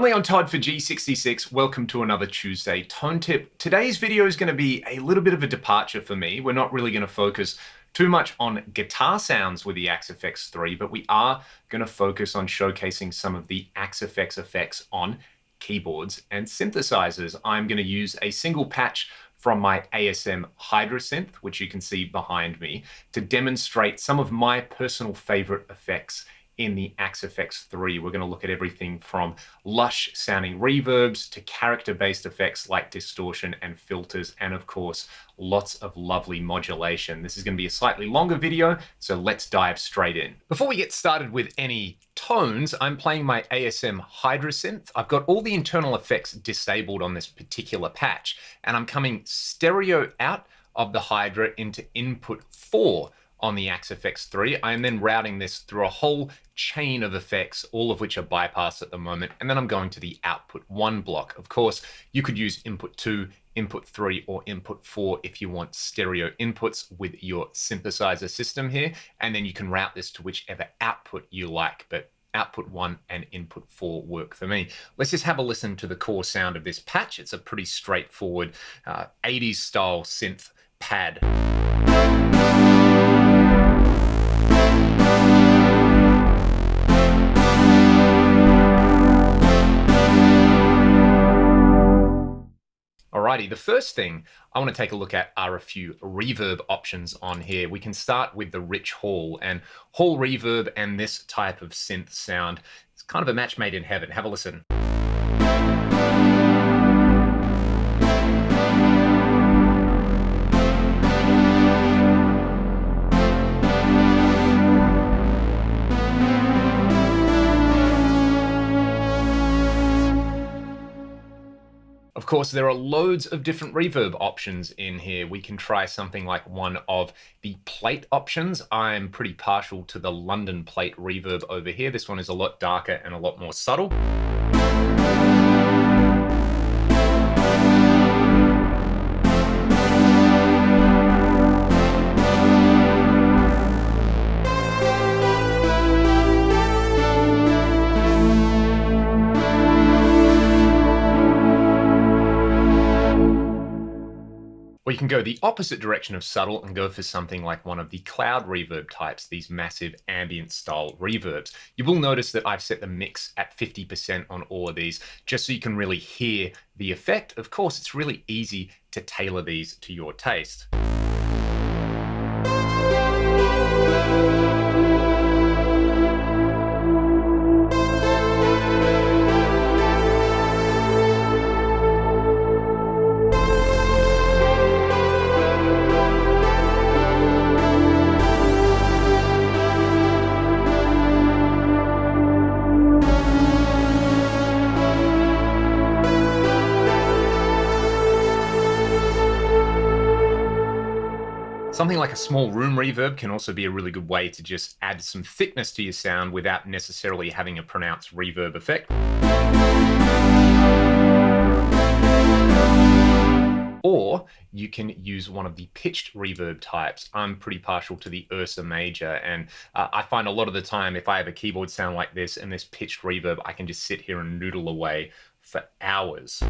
Finally, I'm Todd for G66. Welcome to another Tuesday Tone Tip. Today's video is going to be a little bit of a departure for me. We're not really going to focus too much on guitar sounds with the Axe-Fx 3, but we are going to focus on showcasing some of the Axe-Fx effects on keyboards and synthesizers. I'm going to use a single patch from my ASM Hydra synth, which you can see behind me, to demonstrate some of my personal favorite effects in the Axe-Fx 3. We're going to look at everything from lush sounding reverbs to character-based effects like distortion and filters, and of course, lots of lovely modulation. This is going to be a slightly longer video, so let's dive straight in. Before we get started with any tones, I'm playing my ASM Hydra synth. I've got all the internal effects disabled on this particular patch, and I'm coming stereo out of the Hydra into input 4 on the Axe-Fx 3. I am then routing this through a whole chain of effects, all of which are bypassed at the moment, and then I'm going to the output 1 block. Of course, you could use input 2, input 3, or input 4 if you want stereo inputs with your synthesizer system here, and then you can route this to whichever output you like, but output 1 and input 4 work for me. Let's just have a listen to the core sound of this patch. It's a pretty straightforward 80s style synth pad. Alrighty, the first thing I want to take a look at are a few reverb options on here. We can start with the rich hall, and hall reverb and this type of synth sound, it's kind of a match made in heaven. Have a listen. Of course, there are loads of different reverb options in here. We can try something like one of the plate options. I'm pretty partial to the London plate reverb over here. This one is a lot darker and a lot more subtle. Or you can go the opposite direction of subtle and go for something like one of the cloud reverb types, these massive ambient style reverbs. You will notice that I've set the mix at 50% on all of these, just so you can really hear the effect. Of course, it's really easy to tailor these to your taste. Something like a small room reverb can also be a really good way to just add some thickness to your sound without necessarily having a pronounced reverb effect. Or you can use one of the pitched reverb types. I'm pretty partial to the Ursa Major, and I find a lot of the time if I have a keyboard sound like this and this pitched reverb, I can just sit here and noodle away for hours.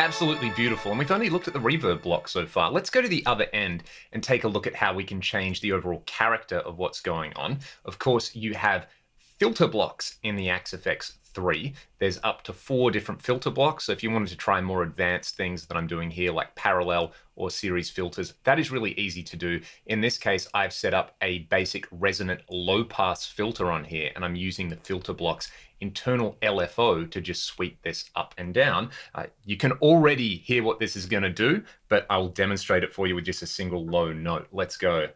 absolutely beautiful. And we've only looked at the reverb block so far. Let's go to the other end and take a look at how we can change the overall character of what's going on. Of course, you have filter blocks in the Axe-Fx 3. There's up to 4 different filter blocks. So if you wanted to try more advanced things that I'm doing here, like parallel or series filters, that is really easy to do. In this case, I've set up a basic resonant low pass filter on here, and I'm using the filter block's internal LFO to just sweep this up and down. You can already hear what this is going to do, but I'll demonstrate it for you with just a single low note. Let's go.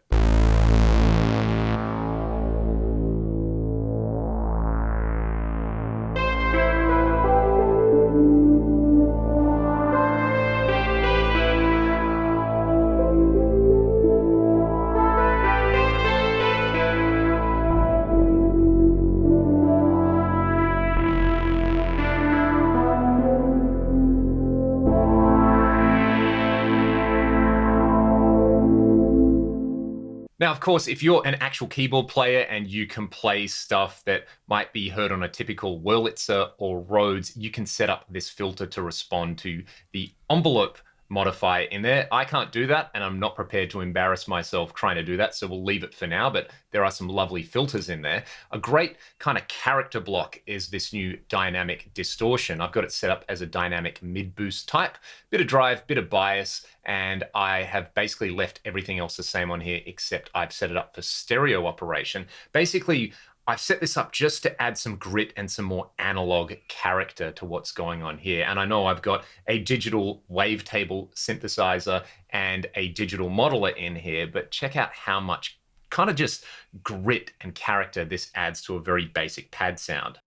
Now, of course, if you're an actual keyboard player and you can play stuff that might be heard on a typical Wurlitzer or Rhodes, you can set up this filter to respond to the envelope modifier in there. I can't do that, and I'm not prepared to embarrass myself trying to do that, so we'll leave it for now, but there are some lovely filters in there. A great kind of character block is this new dynamic distortion. I've got it set up as a dynamic mid-boost type, bit of drive, bit of bias, and I have basically left everything else the same on here, except I've set it up for stereo operation. Basically, I've set this up just to add some grit and some more analog character to what's going on here. And I know I've got a digital wavetable synthesizer and a digital modeler in here, but check out how much kind of just grit and character this adds to a very basic pad sound.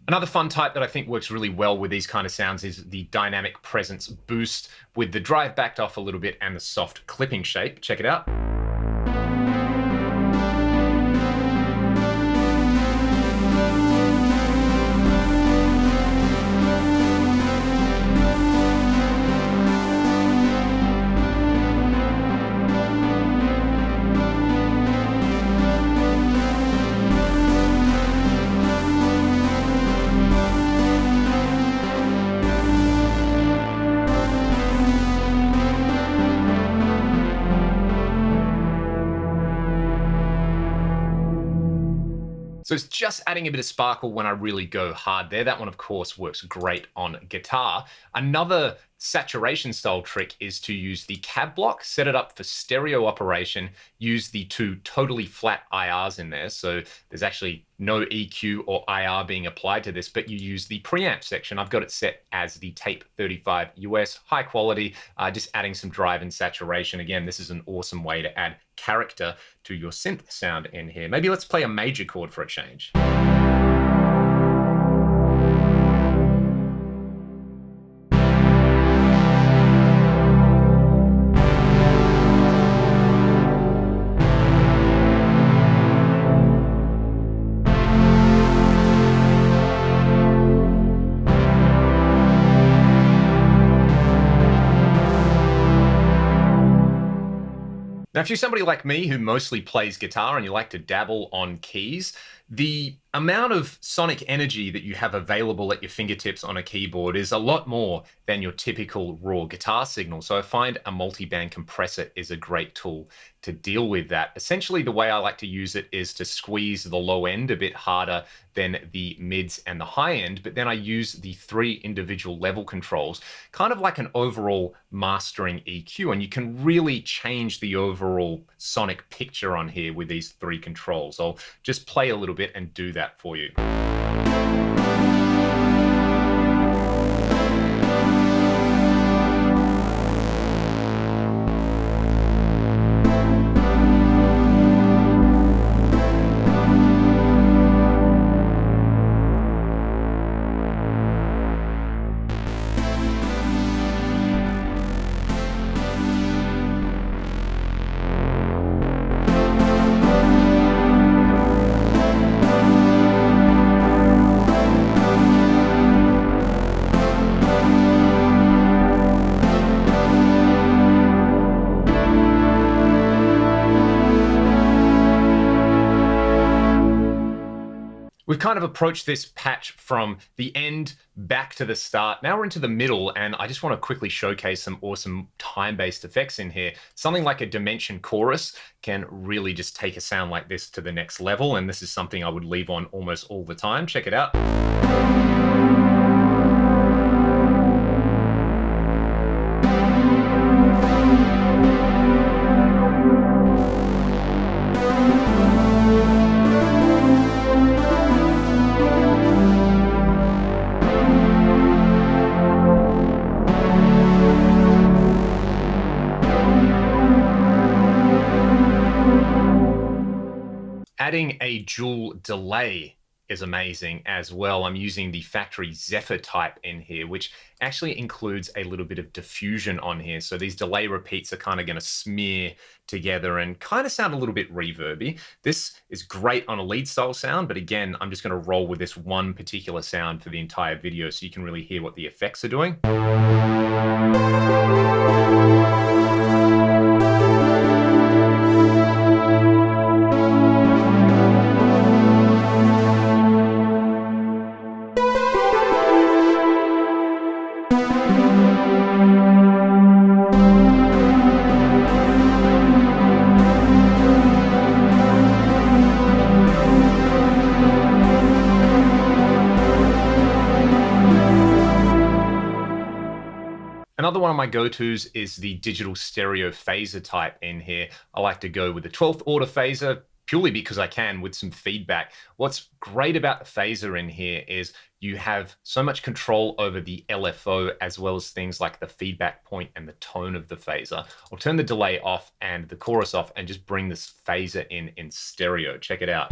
Another fun type that I think works really well with these kind of sounds is the dynamic presence boost with the drive backed off a little bit and the soft clipping shape. Check it out. So it's just adding a bit of sparkle when I really go hard there. That one, of course, works great on guitar. Another saturation style trick is to use the cab block, set it up for stereo operation, use the 2 totally flat IRs in there. So there's actually no EQ or IR being applied to this, but you use the preamp section. I've got it set as the Tape 35 US, high quality, just adding some drive and saturation. Again, this is an awesome way to add character to your synth sound in here. Maybe let's play a major chord for a change. Now, if you're somebody like me who mostly plays guitar and you like to dabble on keys, the amount of sonic energy that you have available at your fingertips on a keyboard is a lot more than your typical raw guitar signal. So I find a multiband compressor is a great tool to deal with that. Essentially, the way I like to use it is to squeeze the low end a bit harder than the mids and the high end, but then I use the 3 individual level controls, kind of like an overall mastering EQ, and you can really change the overall sonic picture on here with these 3 controls. I'll just play a little bit and do that for you. We've kind of approached this patch from the end back to the start. Now we're into the middle, and I just want to quickly showcase some awesome time-based effects in here. Something like a Dimension chorus can really just take a sound like this to the next level, and this is something I would leave on almost all the time. Check it out. Adding a dual delay is amazing as well. I'm using the factory Zephyr type in here, which actually includes a little bit of diffusion on here. So these delay repeats are kind of going to smear together and kind of sound a little bit reverby. This is great on a lead style sound, but again, I'm just going to roll with this one particular sound for the entire video so you can really hear what the effects are doing. Another one of my go-tos is the digital stereo phaser type in here. I like to go with the 12th order phaser purely because I can with some feedback. What's great about the phaser in here is you have so much control over the LFO as well as things like the feedback point and the tone of the phaser. I'll turn the delay off and the chorus off and just bring this phaser in stereo. Check it out.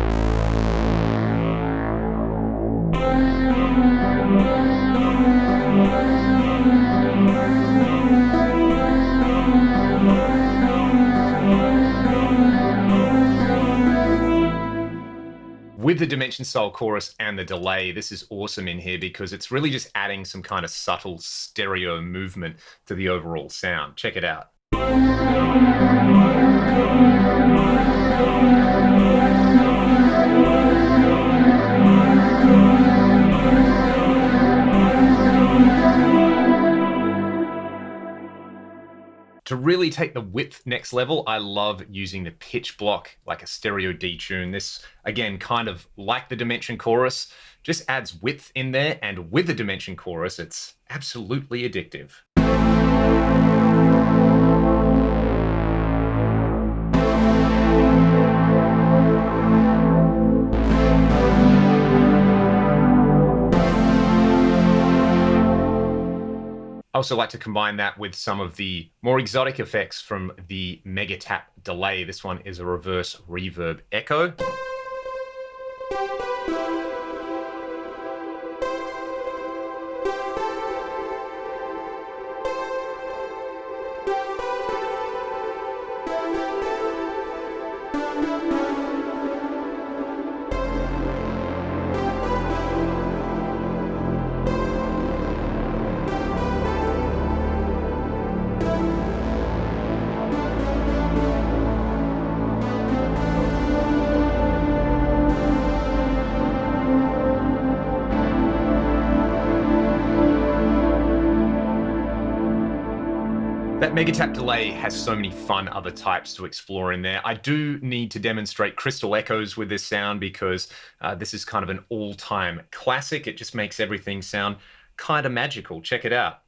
With the Dimension style chorus and the delay, this is awesome in here because it's really just adding some kind of subtle stereo movement to the overall sound. Check it out. To really take the width next level, I love using the pitch block like a stereo detune. This, again, kind of like the Dimension chorus, just adds width in there, and with the Dimension chorus, it's absolutely addictive. I also like to combine that with some of the more exotic effects from the Megatap Delay. This one is a reverse reverb echo. That Megatap Delay has so many fun other types to explore in there. I do need to demonstrate crystal echoes with this sound because this is kind of an all-time classic. It just makes everything sound kind of magical. Check it out.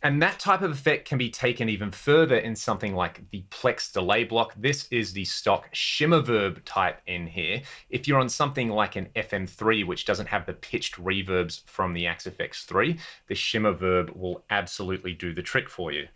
And that type of effect can be taken even further in something like the Plex Delay block. This is the stock shimmer verb type in here. If you're on something like an FM3, which doesn't have the pitched reverbs from the Axe-Fx 3, the shimmer verb will absolutely do the trick for you.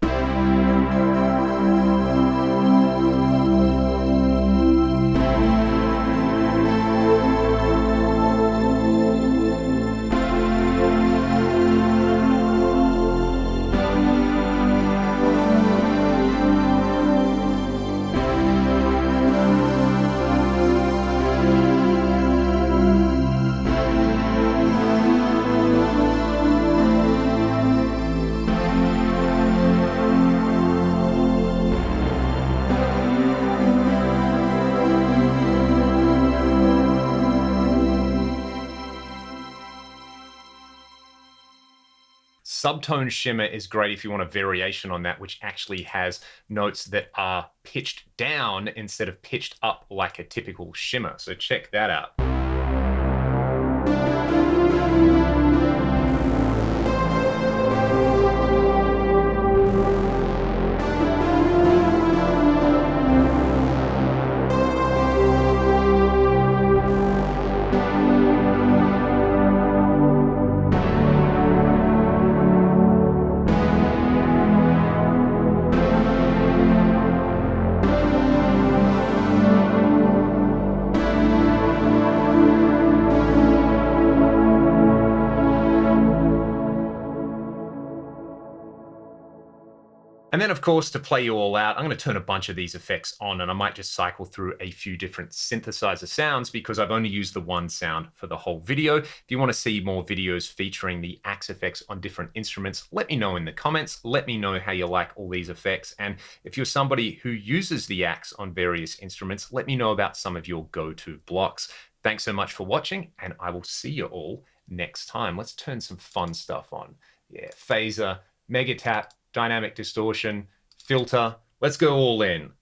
Subtone shimmer is great if you want a variation on that, which actually has notes that are pitched down instead of pitched up like a typical shimmer. So check that out. And then, of course, to play you all out, I'm going to turn a bunch of these effects on, and I might just cycle through a few different synthesizer sounds because I've only used the one sound for the whole video. If you want to see more videos featuring the axe effects on different instruments, let me know in the comments. Let me know how you like all these effects. And if you're somebody who uses the axe on various instruments, let me know about some of your go-to blocks. Thanks so much for watching, and I will see you all next time. Let's turn some fun stuff on. Yeah, phaser, Megatap, dynamic distortion, filter. Let's go all in.